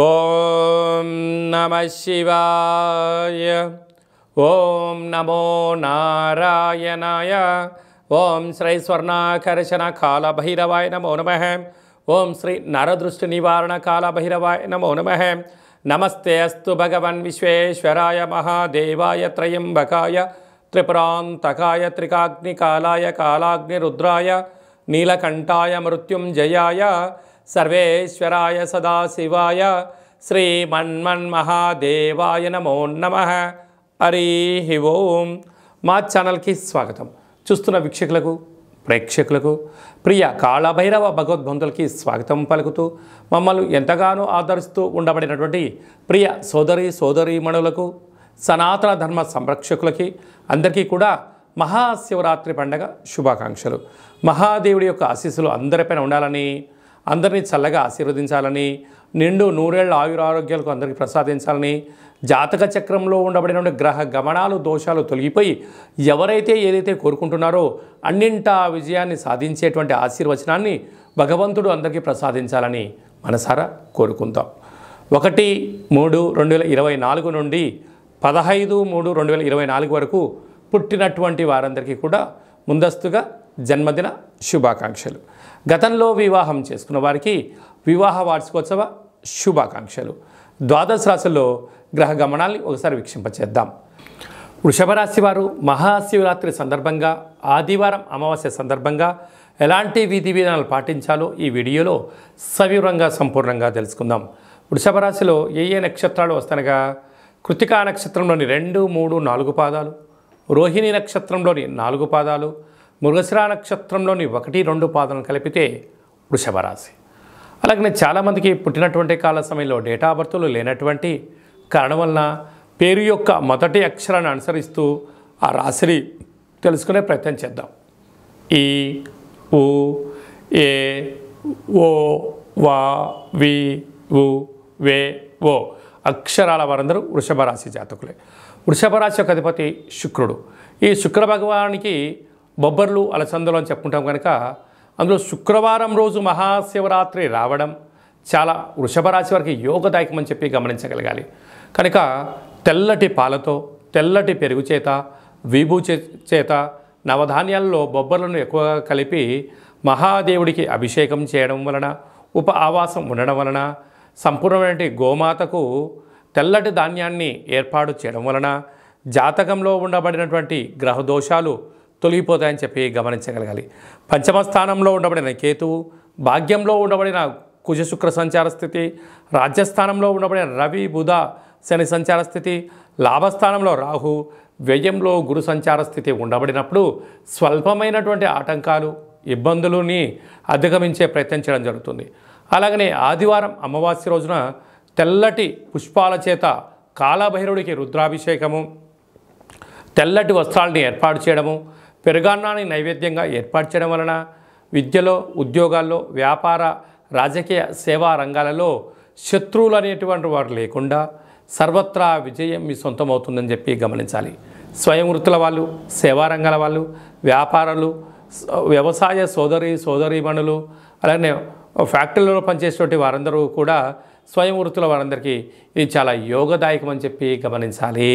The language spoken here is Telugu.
ఓం నమ శివాయ. ఓం నమో నారాయణాయ. ఓం శ్రీ స్వర్ణాకర్షణ కాళభైరవాయ నమో నమః. ఓం శ్రీ నరదృష్టి నివారణ కాళభైరవాయ నమో నమః. నమస్తే అస్తు భగవన్ విశ్వేశ్వరాయ మహాదేవాయ త్రయంబకాయ త్రిపురాంతకాయ త్రికాగ్నికాలాయ కాలాగ్నిరుద్రాయ నీలకంఠాయ మృత్యుంజయాయ సర్వేశ్వరాయ సదాశివాయ శ్రీమన్మన్మహాదేవాయ నమో నమః. హరి ఓం. మా ఛానల్కి స్వాగతం. చూస్తున్న వీక్షకులకు ప్రేక్షకులకు ప్రియ కాళభైరవ భగవద్బంధులకి స్వాగతం పలుకుతూ మమ్మల్ని ఎంతగానో ఆదరిస్తూ ఉండబడినటువంటి ప్రియ సోదరీమణులకు సనాతన ధర్మ సంరక్షకులకి అందరికీ కూడా మహాశివరాత్రి పండగ శుభాకాంక్షలు. మహాదేవుడి యొక్క ఆశీస్సులు అందరిపైన ఉండాలని, అందరినీ చల్లగా ఆశీర్వదించాలని, నిండు నూరేళ్ల ఆయురారోగ్యాలకు అందరికీ ప్రసాదించాలని, జాతక చక్రంలో ఉండబడిన గ్రహ గమనాలు దోషాలు తొలగిపోయి ఎవరైతే ఏదైతే కోరుకుంటున్నారో అన్నింటా విజయాన్ని సాధించేటువంటి ఆశీర్వచనాన్ని భగవంతుడు అందరికీ ప్రసాదించాలని మనసారా కోరుకుందాం. 1-3-2024 నుండి 15-3-2024 వరకు పుట్టినటువంటి వారందరికీ కూడా ముందస్తుగా జన్మదిన శుభాకాంక్షలు. గతంలో వివాహం చేసుకున్న వారికి వివాహ వార్షికోత్సవ శుభాకాంక్షలు. ద్వాదశ రాశుల్లో గ్రహ గమనాల్ని ఒకసారి వీక్షింపచేద్దాం. వృషభ రాశి వారు మహాశివరాత్రి సందర్భంగా, ఆదివారం అమావాస్య సందర్భంగా ఎలాంటి విధి విధానాలు పాటించాలో ఈ వీడియోలో సవివరంగా సంపూర్ణంగా తెలుసుకుందాం. వృషభ రాశిలో ఏ నక్షత్రాలు వస్తానగా కృతికా నక్షత్రంలోని 2, 3, 4 పాదాలు, రోహిణి నక్షత్రంలోని 4 పాదాలు, మృగశిర నక్షత్రంలోని 1, 2 పాదాలను కలిపితే వృషభ రాశి. అలాగనే చాలామందికి పుట్టినటువంటి కాల సమయంలో డేటా ఆఫ్ బర్త్లు లేనటువంటి కారణం వలన పేరు యొక్క మొదటి అక్షరాన్ని అనుసరిస్తూ ఆ రాశిని తెలుసుకునే ప్రయత్నం చేద్దాం. ఈ, ఉ, ఏ, ఓ, వా, వి, ఉ, వే, ఓ అక్షరాల వారందరూ వృషభ రాశి జాతకులే. వృషభ రాశి యొక్క అధిపతి శుక్రుడు. ఈ శుక్ర భగవానికి బొబ్బర్లు అలసందలు అని చెప్పుకుంటాం కనుక అందులో శుక్రవారం రోజు మహాశివరాత్రి రావడం చాలా వృషభ రాశి వారికి యోగదాయకం అని చెప్పి గమనించగలగాలి. కనుక తెల్లటి పాలతో, తెల్లటి పెరుగు చేత, విభూ చేత నవధాన్యాలలో బొబ్బర్లను ఎక్కువగా కలిపి మహాదేవుడికి అభిషేకం చేయడం వలన, ఉప ఆవాసం ఉండడం వలన, సంపూర్ణమైన గోమాతకు తెల్లటి ధాన్యాన్ని ఏర్పాటు చేయడం వలన జాతకంలో ఉండబడినటువంటి గ్రహదోషాలు తొలగిపోతాయని చెప్పి గమనించగలగాలి. పంచమ స్థానంలో ఉండబడిన కేతువు, భాగ్యంలో ఉండబడిన కుజ శుక్ర సంచార స్థితి, రాజ్యస్థానంలో ఉండబడిన రవి బుధ శని సంచార స్థితి, లాభస్థానంలో రాహు, వ్యయంలో గురు సంచార స్థితి ఉండబడినప్పుడు స్వల్పమైనటువంటి ఆటంకాలు, ఇబ్బందులని అధిగమించే ప్రయత్నం చేయడం జరుగుతుంది. అలాగనే ఆదివారం అమావాస్య రోజున తెల్లటి పుష్పాల చేత కాళభైరవుడికి రుద్రాభిషేకము, తెల్లటి వస్త్రాలని ఏర్పాటు చేయడము, పెరుగన్నాన్ని నైవేద్యంగా ఏర్పాటు చేయడం వలన విద్యలో, ఉద్యోగాల్లో, వ్యాపార, రాజకీయ, సేవా రంగాలలో శత్రువులు అనేటువంటి వారు లేకుండా సర్వత్రా విజయం మీ సొంతమవుతుందని చెప్పి గమనించాలి. స్వయం వృత్తుల వాళ్ళు, సేవా రంగాల వాళ్ళు, వ్యాపారాలు, వ్యవసాయ సోదరీమణులు, అలాగే ఫ్యాక్టరీలో పనిచేసేటువంటి వారందరూ కూడా స్వయం వృత్తుల వారందరికీ ఇది చాలా యోగదాయకం అని చెప్పి గమనించాలి.